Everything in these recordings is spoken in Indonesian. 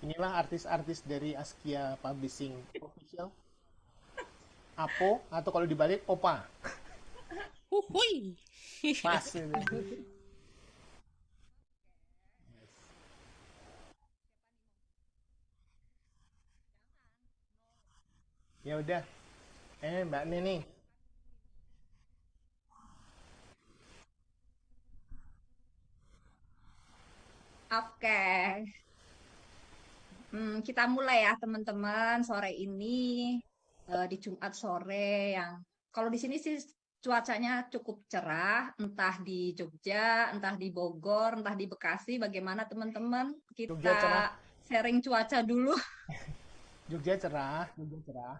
Inilah artis-artis dari Askia Publishing Official. Apo atau kalau dibalik Opa. Uhuy. Pas itu. Ya udah. Mbak Neni. Oke, kita mulai ya teman-teman sore ini di Jumat sore yang kalau di sini sih cuacanya cukup cerah, entah di Jogja, entah di Bogor, entah di Bekasi. Bagaimana teman-teman? Kita Jogja cerah. sharing cuaca dulu. Jogja cerah. Jogja cerah.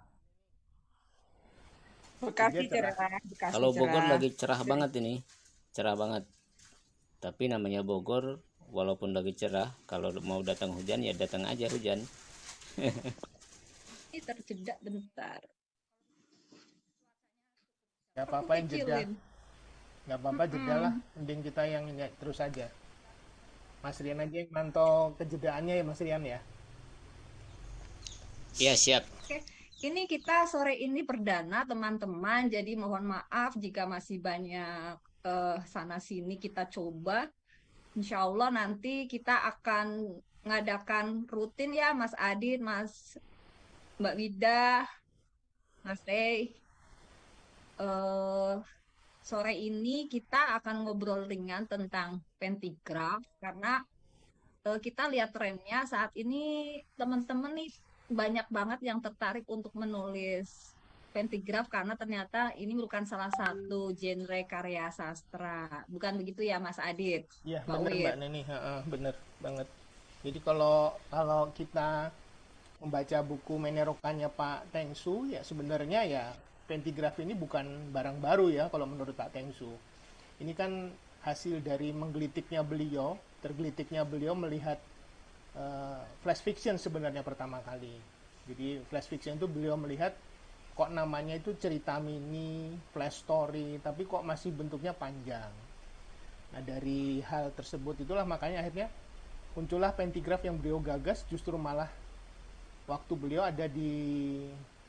Bekasi Jogja cerah. cerah, Bekasi Kalau Bogor cerah. lagi cerah banget ini, cerah banget. Tapi namanya Bogor, walaupun lagi cerah, kalau mau datang hujan ya datang aja hujan. Ini terjeda bentar. Gak Aku apa-apa yang jeda. kecilin. Gak apa-apa jeda lah. Mm-mm. Mending kita yang ini terus aja. Mas Rian aja yang mantau kejedaannya ya Mas Rian ya. Iya siap. Oke, ini kita sore ini perdana teman-teman, jadi mohon maaf jika masih banyak sana sini kita coba. Insya Allah nanti kita akan mengadakan rutin ya Mas Adit, Mbak Wida, Mas Rey. Eh, Sore ini kita akan ngobrol ringan tentang pentigraf karena kita lihat trennya saat ini teman-teman nih banyak banget yang tertarik untuk menulis pentigraf karena ternyata ini merupakan salah satu genre karya sastra. Bukan begitu ya Mas Adit, Iya Mbak bener Wit? Mbak Neni. Ha-ha, bener banget. Jadi kalau kalau kita membaca buku Menerokannya Pak Tengsu ya sebenarnya ya pentigraf ini bukan barang baru ya kalau menurut Pak Tengsu. Ini kan hasil dari menggelitiknya beliau, tergelitiknya beliau melihat flash fiction sebenarnya pertama kali. Jadi flash fiction itu beliau melihat kok namanya itu cerita mini, flash story, tapi kok masih bentuknya panjang. Nah dari hal tersebut itulah makanya akhirnya muncullah pentigraf yang beliau gagas justru malah waktu beliau ada di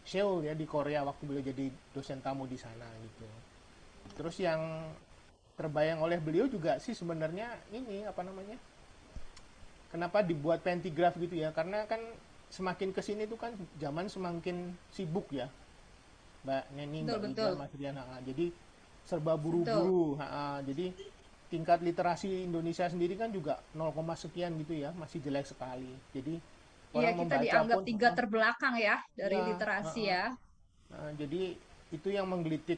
Seoul ya di Korea waktu beliau jadi dosen tamu di sana gitu. Terus yang terbayang oleh beliau juga sih sebenarnya ini apa namanya? Kenapa dibuat pentigraf gitu ya? Karena kan semakin kesini tuh kan zaman semakin sibuk ya, Mbak Neni, Betul, Mbak Wida, betul, Mas Rian. Jadi serba betul. buru-buru. Jadi tingkat literasi Indonesia sendiri kan juga 0, sekian gitu ya, masih jelek sekali. Jadi Iya, orang kita membaca dianggap pun, tiga terbelakang ya dari ya, literasi ya. jadi itu yang menggelitik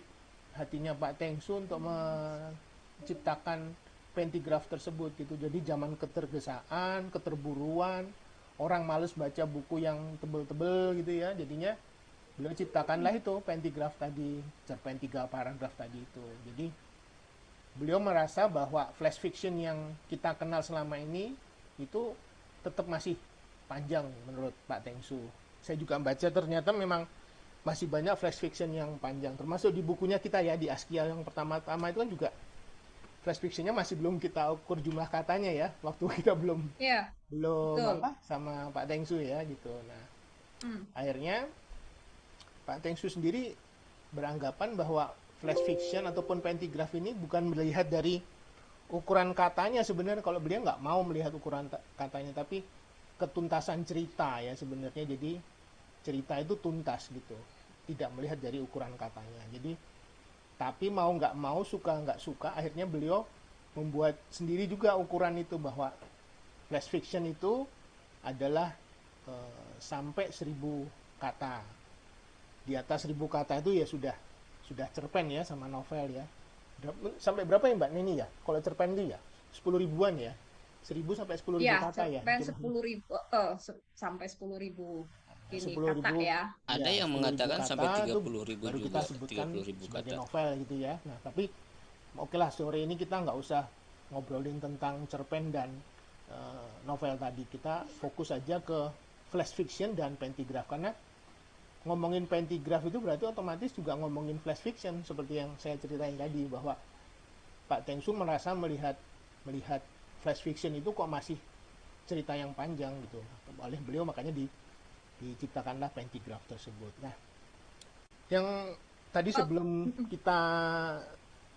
hatinya Pak Tengsu untuk menciptakan pentigraf tersebut gitu. Jadi zaman ketergesaan, keterburuan, orang males baca buku yang tebel-tebel gitu ya. Jadinya beliau ciptakanlah itu pentigraf tadi, cerpen 3 paragraf tadi itu. Jadi beliau merasa bahwa flash fiction yang kita kenal selama ini itu tetap masih panjang menurut Pak Tengsu. Saya juga baca ternyata memang masih banyak flash fiction yang panjang, termasuk di bukunya kita ya di Askia yang pertama-tama itu kan juga flash fictionnya masih belum kita ukur jumlah katanya ya, waktu kita belum Iya, belum betul. apa sama Pak Tengsu ya gitu. Nah Hmm. akhirnya Pak Tengsu sendiri beranggapan bahwa flash fiction ataupun pentigraf ini bukan melihat dari ukuran katanya sebenarnya, kalau beliau nggak mau melihat ukuran katanya tapi ketuntasan cerita ya sebenarnya. Jadi cerita itu tuntas gitu, tidak melihat dari ukuran katanya. Jadi tapi mau nggak mau, suka nggak suka, akhirnya beliau membuat sendiri juga ukuran itu bahwa flash fiction itu adalah sampai 1.000 kata. Di atas 1.000 kata itu ya sudah cerpen ya sama novel ya. Sampai berapa ya Mbak Nini ya? Kalau cerpen itu ya 10 ribuan ya. 1.000 sampai 10.000 kata ya. Cerpen 10.000 sampai 10.000 ini Sepuluh kata ribu ya. Ada ya yang 10.000 mengatakan sampai kata tiga itu puluh ribu baru kita juga, sebutkan 30.000 sebagai kata. novel gitu ya. Nah tapi oke lah, sore ini kita nggak usah ngobrolin tentang cerpen dan novel tadi. Kita fokus aja ke flash fiction dan pentigraf, karena ngomongin pentigraf itu berarti otomatis juga ngomongin flash fiction seperti yang saya ceritain tadi, bahwa Pak Tengsu merasa melihat melihat flash fiction itu kok masih cerita yang panjang gitu. Oleh beliau makanya diciptakanlah pentigraf tersebut. Nah, yang tadi Oh, sebelum mm-mm. kita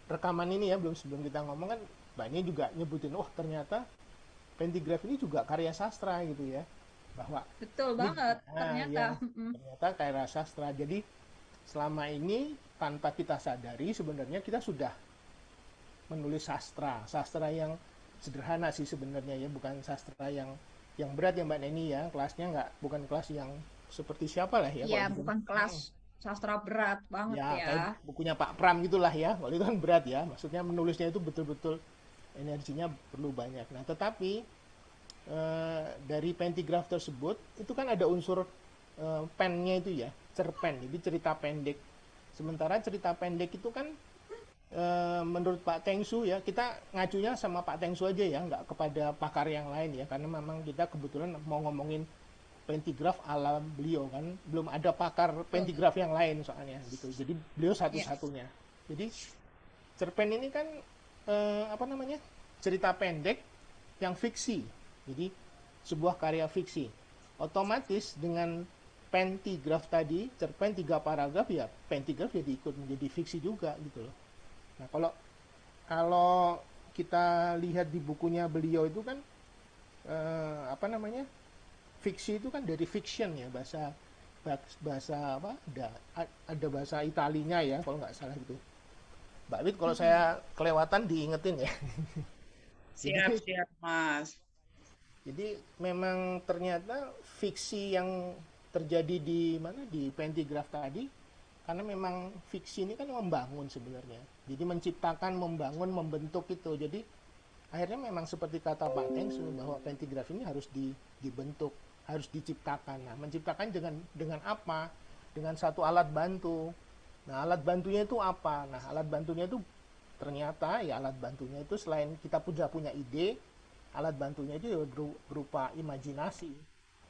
rekaman ini ya, sebelum kita ngomong kan Mbak ini juga nyebutin, oh ternyata pentigraf ini juga karya sastra gitu ya. Bahwa Betul ini banget ternyata. ya Mm-mm. ternyata karya sastra. Jadi selama ini tanpa kita sadari sebenarnya kita sudah menulis sastra, sastra yang sederhana sih sebenarnya ya, bukan sastra yang berat ya Mbak Neni ya, kelasnya nggak, bukan kelas yang seperti siapa lah ya Ya, kalau gitu. bukan kelas sastra berat banget Ya ya. kayak bukunya Pak Pram gitulah ya, kalau itu kan berat ya, maksudnya menulisnya itu betul-betul energinya perlu banyak. Nah tetapi dari pentigraf tersebut itu kan ada unsur pennya itu ya, cerpen, jadi cerita pendek. Sementara cerita pendek itu kan menurut Pak Tengsu ya, kita ngacunya sama Pak Tengsu aja ya, nggak kepada pakar yang lain ya, karena memang kita kebetulan mau ngomongin pentigraf ala beliau kan, belum ada pakar Betul. pentigraf yang lain soalnya gitu. Jadi beliau Ya. satu-satunya. Jadi cerpen ini kan apa namanya, cerita pendek yang fiksi. Jadi sebuah karya fiksi. Otomatis dengan pentigraf tadi, cerpen 3 paragraf ya, pentigraf jadi ikut menjadi fiksi juga gitu loh. Nah, kalau kalau kita lihat di bukunya beliau itu kan apa namanya, fiksi itu kan dari fiction ya, bahasa bahasa apa, ada bahasa Italinya ya kalau nggak salah gitu. Mbak Wit kalau Mm-mm. saya kelewatan diingetin ya. Siap, Jadi siap, Mas. jadi memang ternyata fiksi yang terjadi di mana, di pentigraf tadi, karena memang fiksi ini kan membangun sebenarnya. Jadi menciptakan, membangun, membentuk itu. Jadi akhirnya memang seperti kata Pak Tengsu bahwa pentigraf ini harus dibentuk, harus diciptakan. Nah, menciptakan dengan apa? Dengan satu alat bantu. Nah, alat bantunya itu apa? Nah, alat bantunya itu ternyata ya, alat bantunya itu selain kita punya ide, alat bantunya itu ya berupa imajinasi.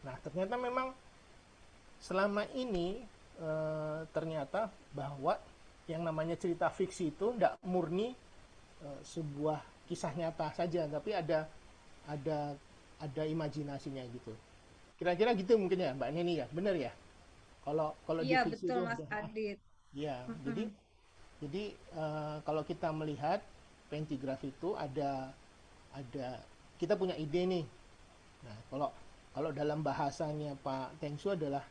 Nah, ternyata memang selama ini ternyata bahwa yang namanya cerita fiksi itu tidak murni sebuah kisah nyata saja, tapi ada ada imajinasinya gitu. Kira-kira gitu mungkin ya Mbak Neni ya, benar ya? Kalau kalau di Iya, fiksi betul itu Mas ada, Adit. ya. Mm-mm. Jadi kalau kita melihat pentigraf itu ada kita punya ide nih. Nah, kalau kalau dalam bahasanya Pak Tengsu adalah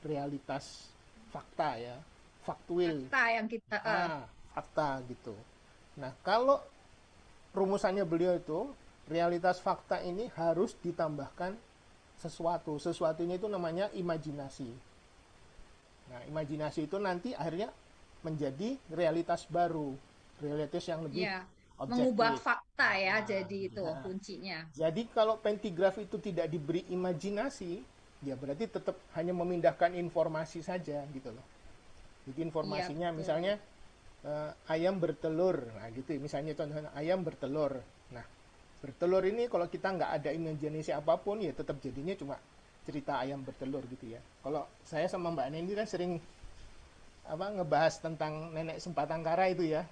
realitas fakta ya, faktuil. Fakta yang kita Fakta gitu. Nah, kalau rumusannya beliau itu, realitas fakta ini harus ditambahkan sesuatu. Sesuatunya itu namanya imajinasi. Nah, imajinasi itu nanti akhirnya menjadi realitas baru, realitas yang lebih ya mengubah objektif. fakta ya, Nah, jadi itu ya. kuncinya. Jadi kalau pentigraf itu tidak diberi imajinasi, ya berarti tetap hanya memindahkan informasi saja gitu loh. Jadi Iya, informasinya betul. misalnya ayam bertelur, nah gitu. Misalnya contohnya ayam bertelur. Nah, bertelur ini kalau kita nggak ada imajinasi apapun ya tetap jadinya cuma cerita ayam bertelur gitu ya. Kalau saya sama Mbak Neni kan sering apa ngebahas tentang nenek Sempatangkara itu ya,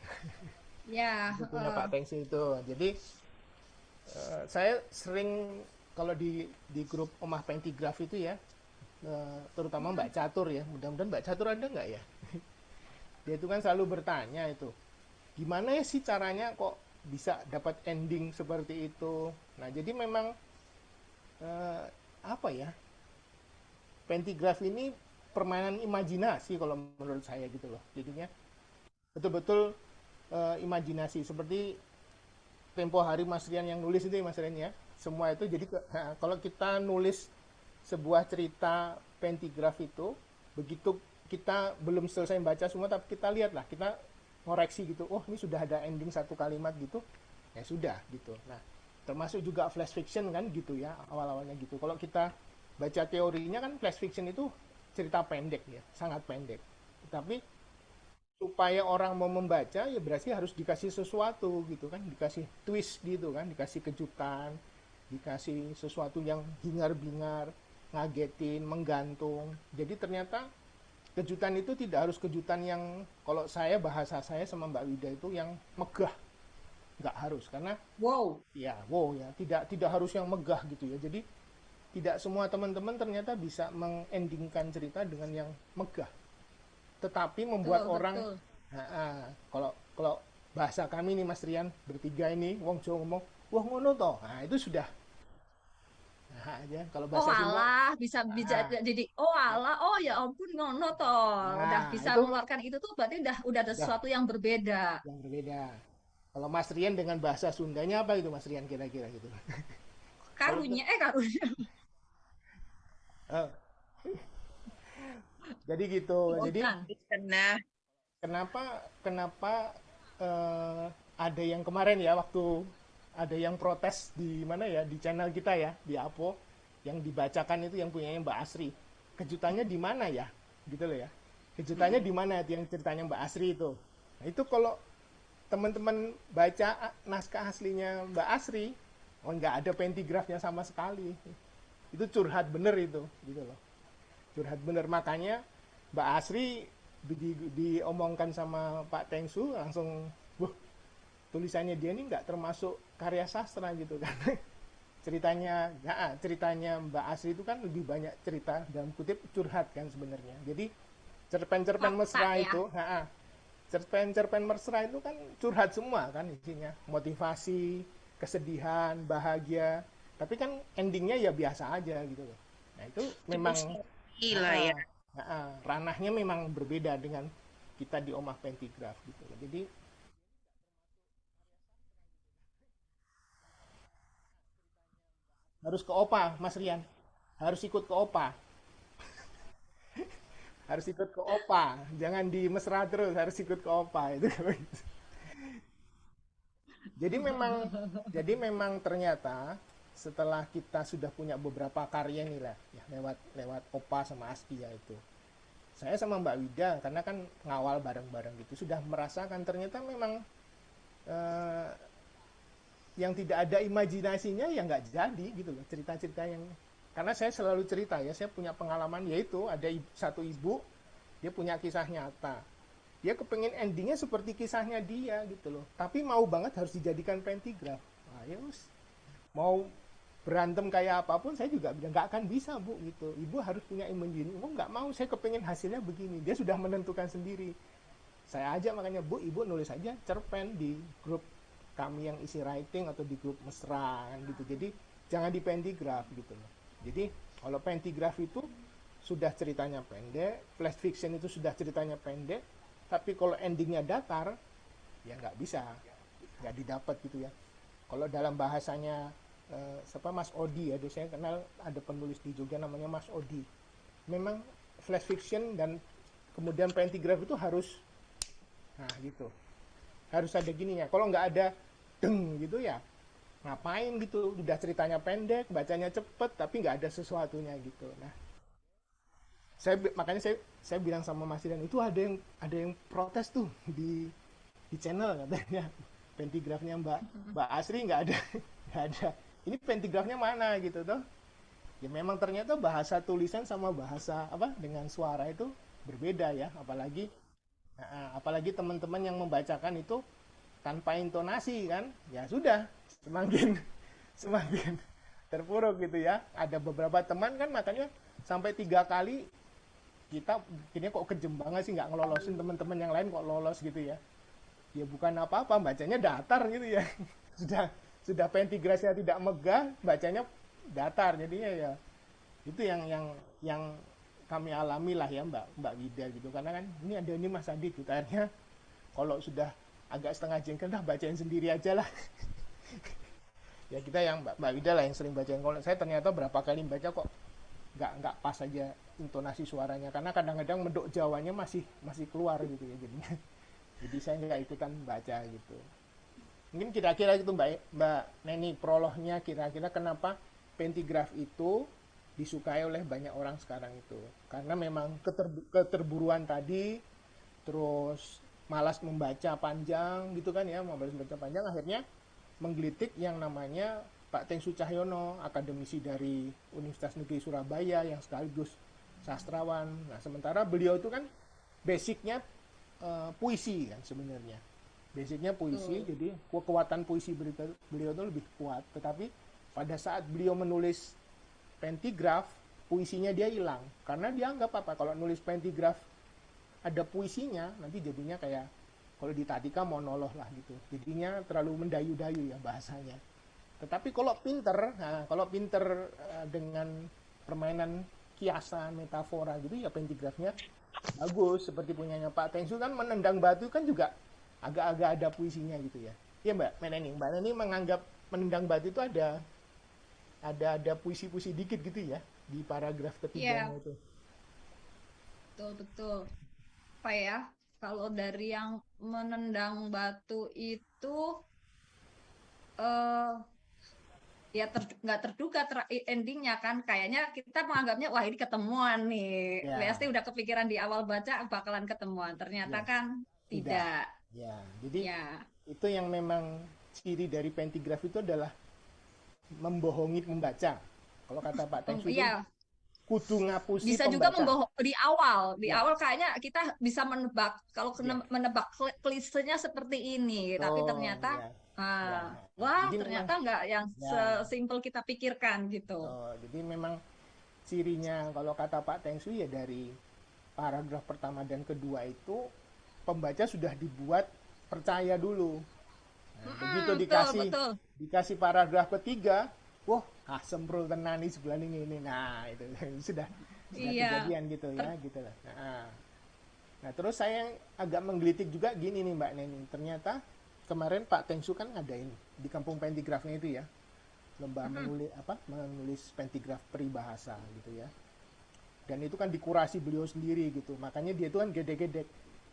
Ya, bukunya Pak Tengsi itu. Jadi saya sering kalau di grup Omah Pentigraf itu ya, terutama Mbak Catur ya, mudah-mudahan Mbak Catur ada nggak ya? Dia itu kan selalu bertanya itu, gimana ya sih caranya kok bisa dapat ending seperti itu. Nah jadi memang eh, apa ya, pentigraf ini permainan imajinasi kalau menurut saya gitu loh. Jadinya betul-betul imajinasi seperti tempo hari Mas Rian yang nulis itu ya Mas Rian ya. Semua itu jadi kalau kita nulis sebuah cerita pentigraf itu, begitu kita belum selesai baca semua tapi kita lihat lah, kita ngoreksi gitu, oh ini sudah ada ending satu kalimat gitu, ya sudah gitu. Nah termasuk juga flash fiction kan gitu ya, awal-awalnya gitu. Kalau kita baca teorinya kan flash fiction itu cerita pendek ya, sangat pendek. Tapi supaya orang mau membaca ya berarti harus dikasih sesuatu gitu kan, dikasih twist gitu kan, dikasih kejutan, dikasih sesuatu yang hingar-bingar, ngagetin, menggantung. Jadi ternyata kejutan itu tidak harus kejutan yang, kalau saya bahasa saya sama Mbak Wida itu yang megah. nggak harus karena Wow. ya wow ya tidak tidak harus yang megah gitu ya. Jadi tidak semua teman-teman ternyata bisa mengendingkan cerita dengan yang megah, tetapi membuat Betul, orang betul. kalau kalau bahasa kami nih Mas Rian bertiga ini wong Jawa ngomong wah ngono toh, nah itu sudah aja kalau Oh bahasa Sunda. alah, bisa bisa ah, jadi oh alah, oh ya ampun ngono toh. Udah nah bisa itu mengeluarkan itu tuh berarti udah ada sudah sesuatu yang berbeda. yang berbeda. Kalau Mas Rian dengan bahasa Sundanya apa itu Mas Rian kira-kira gitu? Kalau Karunya. eh, jadi gitu. Jadi Bukan. Karena kenapa kenapa ada yang kemarin ya waktu ada yang protes di mana ya di channel kita ya di Apo yang dibacakan itu yang punyanya Mbak Asri. Kejutannya di mana ya? Gitu loh ya. Kejutannya di mana itu yang ceritanya Mbak Asri itu? Nah, itu kalau teman-teman baca naskah aslinya Mbak Asri, oh nggak ada pentigrafnya sama sekali. Itu curhat bener itu, gitu loh. Curhat bener makanya Mbak Asri diomongkan sama Pak Tengsu langsung, wah tulisannya dia ini nggak termasuk karya sastra gitu kan. Ceritanya Mbak Asri itu kan lebih banyak cerita dalam kutip curhat kan sebenarnya. Jadi cerpen-cerpen Fakta mesra ya. itu, cerpen-cerpen mesra itu kan curhat semua kan isinya, motivasi, kesedihan, bahagia. Tapi kan endingnya ya biasa aja gitu loh. Nah itu true memang story lah ah, ya. ranahnya memang berbeda dengan kita di Omah Pentigraf gitu loh. Jadi harus ke OPA, Mas Rian. Harus ikut ke OPA. Harus ikut ke OPA. Jangan di mesra terus, harus ikut ke OPA itu. Jadi memang ternyata setelah kita sudah punya beberapa karya nih lah ya lewat lewat OPA sama Astia itu. Saya sama Mbak Wida karena kan ngawal bareng-bareng gitu sudah merasakan ternyata memang eh, yang tidak ada imajinasinya ya nggak jadi gitu loh cerita-cerita yang karena saya selalu cerita ya saya punya pengalaman yaitu ada satu ibu dia punya kisah nyata dia kepengen endingnya seperti kisahnya dia gitu loh tapi mau banget harus dijadikan pentigraf. Nah, ya mau berantem kayak apapun saya juga bilang nggak akan bisa bu gitu ibu harus punya imajinasi ibu nggak mau saya kepengen hasilnya begini dia sudah menentukan sendiri saya aja makanya bu ibu nulis aja cerpen di grup kami yang isi writing atau di grup mesra kan gitu jadi jangan di pentigraf gitu loh jadi kalau pentigraf itu sudah ceritanya pendek flash fiction itu sudah ceritanya pendek tapi kalau endingnya datar ya nggak bisa nggak didapat gitu ya kalau dalam bahasanya siapa Mas Odi ya saya kenal ada penulis di Jogja namanya Mas Odi memang flash fiction dan kemudian pentigraf itu harus nah gitu harus ada gininya kalau nggak ada deng gitu ya ngapain gitu udah ceritanya pendek bacanya cepet tapi nggak ada sesuatunya gitu nah makanya saya bilang sama Mas Idan itu ada yang protes tuh di channel katanya pentigrafnya Mbak Asri nggak ada nggak ada ini pentigrafnya mana gitu tuh ya memang ternyata bahasa tulisan sama bahasa apa dengan suara itu berbeda ya apalagi teman-teman yang membacakan itu tanpa intonasi kan ya sudah semakin semakin terpuruk gitu ya ada beberapa teman kan makanya sampai 3 kali kita ini kok kejem banget sih nggak ngelolosin teman-teman yang lain kok lolos gitu ya ya bukan apa-apa bacanya datar gitu ya sudah pentigrasnya tidak megah bacanya datar jadinya ya itu yang kami alami lah ya Mbak Wida gitu karena kan ini Mas Adi gitu akhirnya kalau sudah agak setengah jengkel dah bacain sendiri aja lah ya kita yang Mbak Wida lah yang sering bacain kalau saya ternyata berapa kali baca kok nggak pas aja intonasi suaranya karena kadang-kadang medok Jawanya masih keluar gitu ya jadinya jadi saya nggak ikutan baca gitu mungkin kira-kira itu Mbak Neni prolognya kira-kira kenapa pentigraf itu disukai oleh banyak orang sekarang itu karena memang keterburuan tadi terus malas membaca panjang gitu kan ya malas membaca panjang akhirnya menggelitik yang namanya Pak Tengsu Cahyono akademisi dari Universitas Negeri Surabaya yang sekaligus sastrawan nah sementara beliau itu kan basicnya puisi kan sebenarnya Basicnya puisi, Betul. jadi kekuatan puisi beliau itu lebih kuat. Tetapi pada saat beliau menulis pentigraf, puisinya dia hilang. Karena dia anggap apa? Kalau nulis pentigraf ada puisinya, nanti jadinya kayak kalau di Tatika monolog lah gitu. Jadinya terlalu mendayu-dayu ya bahasanya. Tetapi kalau pinter dengan permainan kiasan, metafora gitu ya pentigrafnya bagus. Seperti punyanya Pak Tengsu kan menendang batu kan juga agak-agak ada puisinya gitu ya. Iya Mbak Neni menganggap menendang batu itu ada puisi-puisi dikit gitu ya di paragraf ketiganya Iya, itu. betul betul. Apa ya? Kalau dari yang menendang batu itu eh ya nggak terduga endingnya kan, kayaknya kita menganggapnya wah ini ketemuan nih, Ya, pasti udah kepikiran di awal baca bakalan ketemuan, ternyata ya, kan tidak. tidak. Ya, jadi Ya. itu yang memang ciri dari pentigraf itu adalah membohongi pembaca. Kalau kata Pak Tengsu itu Iya, kudu ngapusi bisa juga pembaca. membohong di Ya, awal kayaknya kita bisa menebak, kalau ya. menebak klisenya seperti ini, tapi Betul, ternyata ya. Ya. wah Jadi memang ternyata nggak yang ya. sesimpel kita pikirkan gitu. Jadi memang cirinya kalau kata Pak Tengsu ya dari paragraf pertama dan kedua itu pembaca sudah dibuat percaya dulu. Nah, begitu Betul dikasih betul. dikasih paragraf ketiga, wah, semprul tenan nih sebelah ini. Nah, itu sudah Iya. kejadian gitu ya, Ter- gitu lah. Nah, terus saya agak menggelitik juga gini nih Mbak Neni. Ternyata kemarin Pak Tengsu kan ngadain di Kampung Pentigrafnya itu ya, lomba Mm-mm. menulis pentigraf peribahasa gitu ya. Dan itu kan dikurasi beliau sendiri gitu. Makanya dia itu kan gede-gede.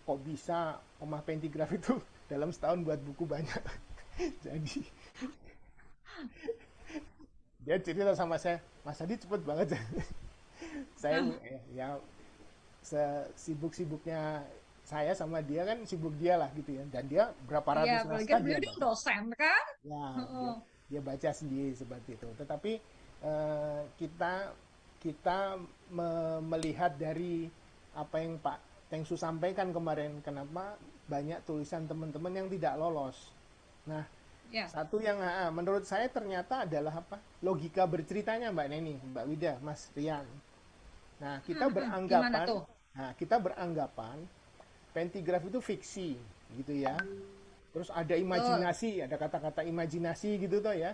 Kok bisa Omah Pentigraf itu dalam setahun buat buku banyak. Jadi dia cerita sama saya, Mas Adi cepet banget. Saya ya sibuk-sibuknya saya sama dia kan sibuk dia lah gitu ya. Dan dia berapa Iya, ratus apalagi kan naskah dia beliau dia baca. dosen kan. Ya, Heeh. dia baca sendiri seperti itu. Tetapi kita kita melihat dari apa yang Pak Tengsu sampaikan kemarin, kenapa banyak tulisan teman-teman yang tidak lolos. Nah, Ya. satu yang menurut saya ternyata adalah apa? Logika berceritanya Mbak Neni, Mbak Wida, Mas Rian. Nah, Gimana tuh? kita beranggapan pentigraf itu fiksi, gitu ya. Terus ada Betul. imajinasi, ada kata-kata imajinasi gitu tuh ya.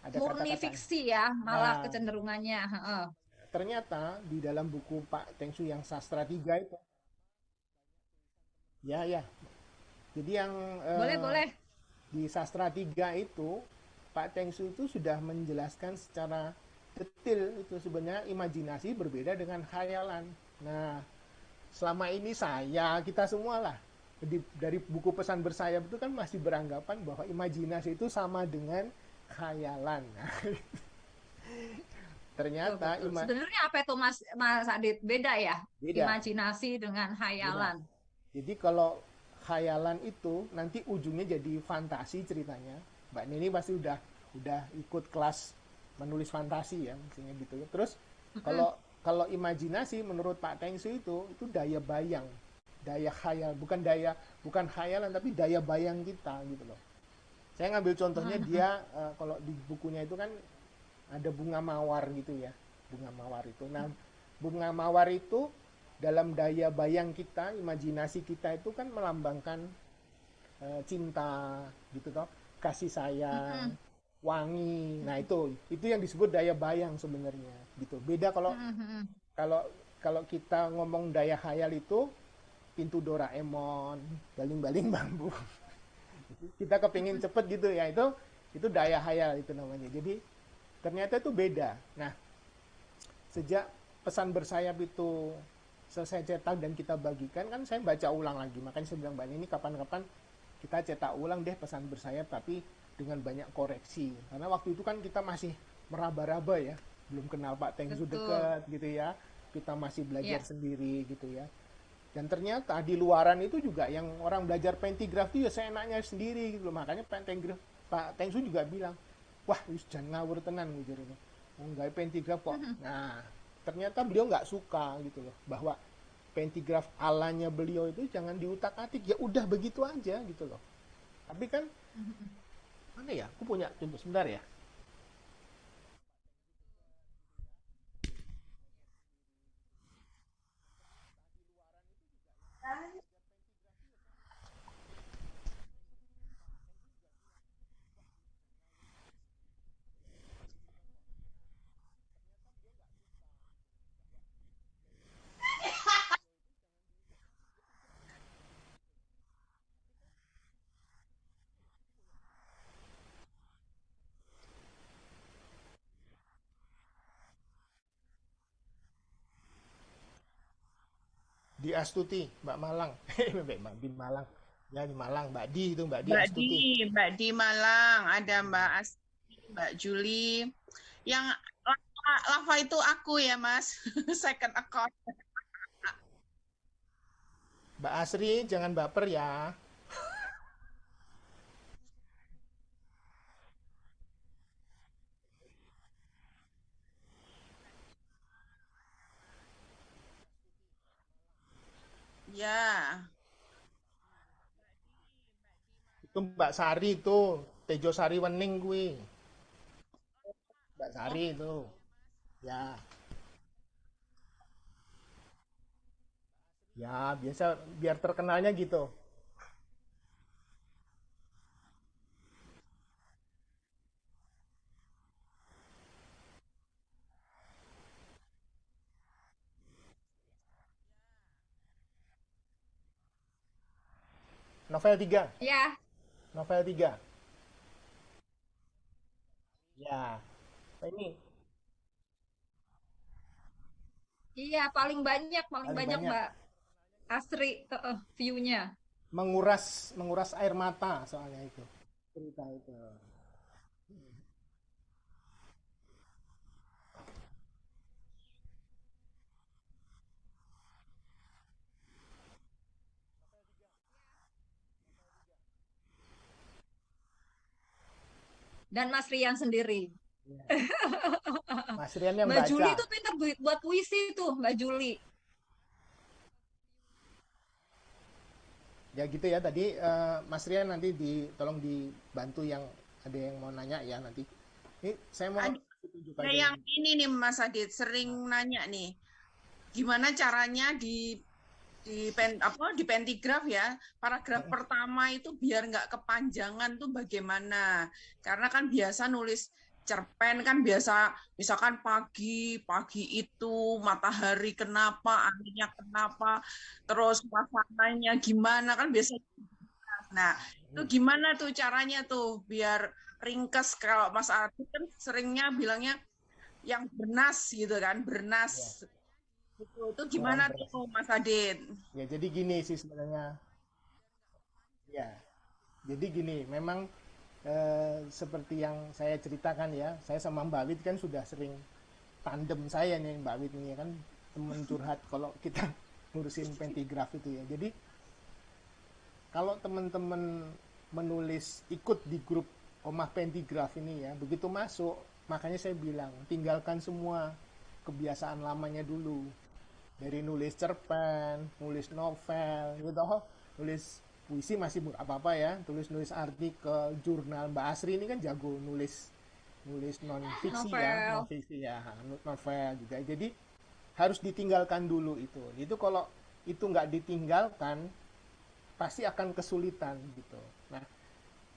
Ada Murni kata-kata. fiksi ya, malah Nah, kecenderungannya. Heeh. ternyata di dalam buku Pak Tengsu yang Sastra 3 itu, ya ya. Jadi yang Boleh, boleh. di Sastra 3 itu Pak Tengsu itu sudah menjelaskan secara detail itu sebenarnya imajinasi berbeda dengan khayalan. Nah, selama ini kita semua lah dari buku pesan bersayap itu kan masih beranggapan bahwa imajinasi itu sama dengan khayalan. Nah, Betul, ternyata betul. Sebenarnya apa itu Mas Mas Adit? Beda ya? beda, Imajinasi dengan beda. hayalan. Jadi kalau khayalan itu nanti ujungnya jadi fantasi ceritanya. Mbak Nini pasti udah ikut kelas menulis fantasi ya, misalnya gitu ya. Terus Mm-mm. kalau kalau imajinasi menurut Pak Tengsu itu daya bayang, daya khayal, bukan khayalan tapi daya bayang kita gitu loh. Saya ngambil contohnya dia kalau di bukunya itu kan ada bunga mawar gitu ya, bunga mawar itu. Nah, bunga mawar itu dalam daya bayang kita, imajinasi kita itu kan melambangkan cinta gitu toh, kasih sayang, Mm-mm. wangi. Nah, itu yang disebut daya bayang sebenarnya gitu. Beda kalau Mm-mm. kalau kalau kita ngomong daya khayal itu pintu Doraemon, baling-baling bambu. Kita kepingin cepet gitu ya, itu daya khayal itu namanya. Jadi ternyata itu beda. Nah, sejak pesan bersayap itu selesai cetak dan kita bagikan kan saya baca ulang lagi, makanya saya bilang Mbak ini kapan-kapan kita cetak ulang deh pesan bersayap tapi dengan banyak koreksi, karena waktu itu kan kita masih meraba-raba ya, belum kenal Pak Tengsu Betul. dekat gitu ya, kita masih belajar Ya. sendiri gitu ya. Dan ternyata di luaran itu juga yang orang belajar pentigraf itu ya seenaknya sendiri gitu loh. Makanya Pak Tengsu juga bilang, wah jangan ngawur tenan gitu ini, nggak pentigraf kok. Nah, ternyata beliau nggak suka gitu loh, bahwa pentigraf alanya beliau itu jangan diutak-atik, ya udah begitu aja gitu loh. Tapi kan mana ya? Aku punya contoh sebentar ya. Di Astuti, Mbak Malang. Di Malang. Ya di Malang, Mbak Di itu Mbak Di Mbak Di, Astuti. Mbak Di Malang, ada Mbak Asti, Mbak Juli. Yang lava itu aku ya, Mas. Second account. Mbak Asri, jangan baper ya. Ya. Itu Mbak Sari itu, Tejo Sari Wening kuwi. Mbak Oh, Sari itu. Ya, ya biasa biar terkenalnya gitu. Novel 3. Ya, Novel 3. Ya. Nah, ini iya paling paling banyak banyak Mbak Asri view-nya. menguras menguras air mata soalnya itu. Cerita itu. Dan Mas Rian sendiri. Ya. Mas Rian yang Mbak Juli baca. tuh pinter buat puisi tuh, Mbak Juli. Ya gitu ya tadi Mas Rian nanti tolong dibantu yang ada yang mau nanya ya nanti. Ini saya mau ada tunjuk ada aja yang ini. ini nih, Mas Adit, sering nanya nih, gimana caranya di pentigraf ya, paragraf pertama itu biar nggak kepanjangan tuh bagaimana? Karena kan biasa nulis cerpen kan biasa misalkan pagi pagi itu matahari kenapa, anginnya kenapa, terus suasananya gimana kan biasa. Nah, itu gimana tuh caranya tuh biar ringkes, kalau Mas Adit kan seringnya bilangnya yang bernas gitu kan, bernas. Ya, Itu kurang gimana beras. tuh Mas Adit? Ya jadi gini sih sebenarnya. Ya, jadi gini, memang seperti yang saya ceritakan ya, saya sama Mbak Wit kan sudah sering tandem saya nih Mbak Wit ini ya kan temen curhat kalau kita ngurusin pentigraf itu ya. Jadi kalau teman-teman menulis ikut di grup Omah Pentigraf ini ya, begitu masuk, makanya saya bilang tinggalkan semua kebiasaan lamanya dulu. Dari nulis cerpen, nulis novel, gitu, nulis puisi masih apa-apa ya, tulis-nulis artikel, jurnal. Mbak Asri ini kan jago nulis nulis non fiksi ya, non Novel. fiksi ya, novel juga. Jadi harus ditinggalkan dulu itu. Itu kalau itu nggak ditinggalkan pasti akan kesulitan gitu. Nah,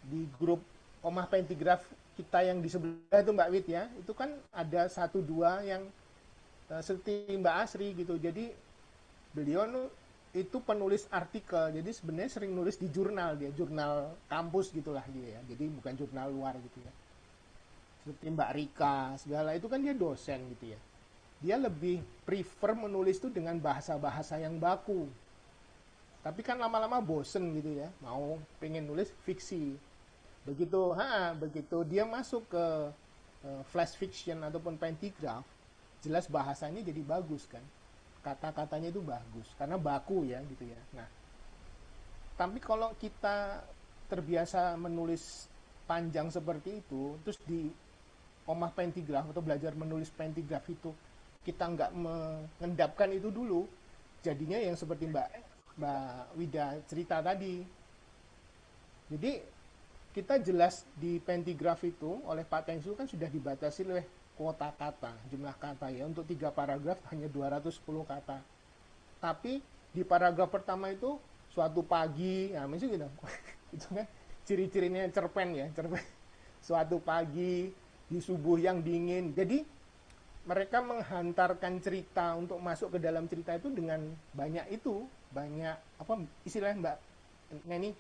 di grup Omah Pentigraf kita yang di sebelah itu Mbak Wit ya, itu kan ada satu dua yang seperti Mbak Asri gitu. Jadi beliau itu penulis artikel. Jadi sebenarnya sering nulis di jurnal dia, jurnal kampus gitulah dia ya. Jadi bukan jurnal luar gitu ya. Seperti Mbak Rika segala itu kan dia dosen gitu ya. Dia lebih prefer menulis itu dengan bahasa-bahasa yang baku. Tapi kan lama-lama bosen gitu ya, mau pengen nulis fiksi. Begitu dia masuk ke flash fiction ataupun pentigraf, jelas bahasanya jadi bagus kan. Kata-katanya itu bagus karena baku ya gitu ya. Nah, tapi kalau kita terbiasa menulis panjang seperti itu, terus di omah pentigraf atau belajar menulis pentigraf itu kita nggak mengendapkan itu dulu, jadinya yang seperti Mbak Mbak Wida cerita tadi. Jadi kita jelas di pentigraf itu oleh Pak Tengsu kan sudah dibatasi oleh kuota kata, jumlah kata ya. Untuk 3 paragraf hanya 210 kata. Tapi di paragraf pertama itu suatu pagi, ya misalnya gitu. Itu kan ciri-cirinya cerpen ya, cerpen. Suatu pagi di subuh yang dingin. Jadi mereka menghantarkan cerita untuk masuk ke dalam cerita itu dengan banyak itu, banyak apa istilahnya Mbak Neni,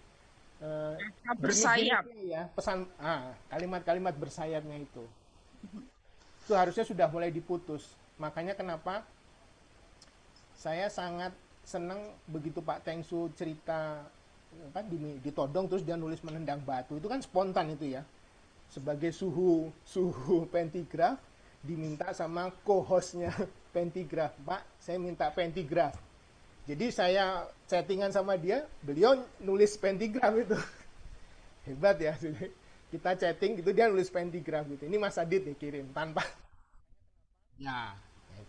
Bersayap. gimmick-gimmicknya ya, pesan kalimat-kalimat bersayapnya itu harusnya sudah mulai diputus. Makanya kenapa saya sangat senang begitu Pak Tengsu cerita kan ditodong terus dia nulis menendang batu, itu kan spontan itu ya. Sebagai suhu pentigraf diminta sama co-hostnya pentigraf, Pak saya minta pentigraf. Jadi saya chattingan sama dia, beliau nulis pentigraf itu. Hebat ya. Kita chatting gitu dia nulis pentigraf gitu. Ini Mas Adit nih kirim tanpa ya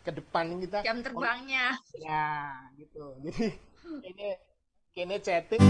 ke depan kita Jam terbangnya. ya gitu. Jadi ini chatting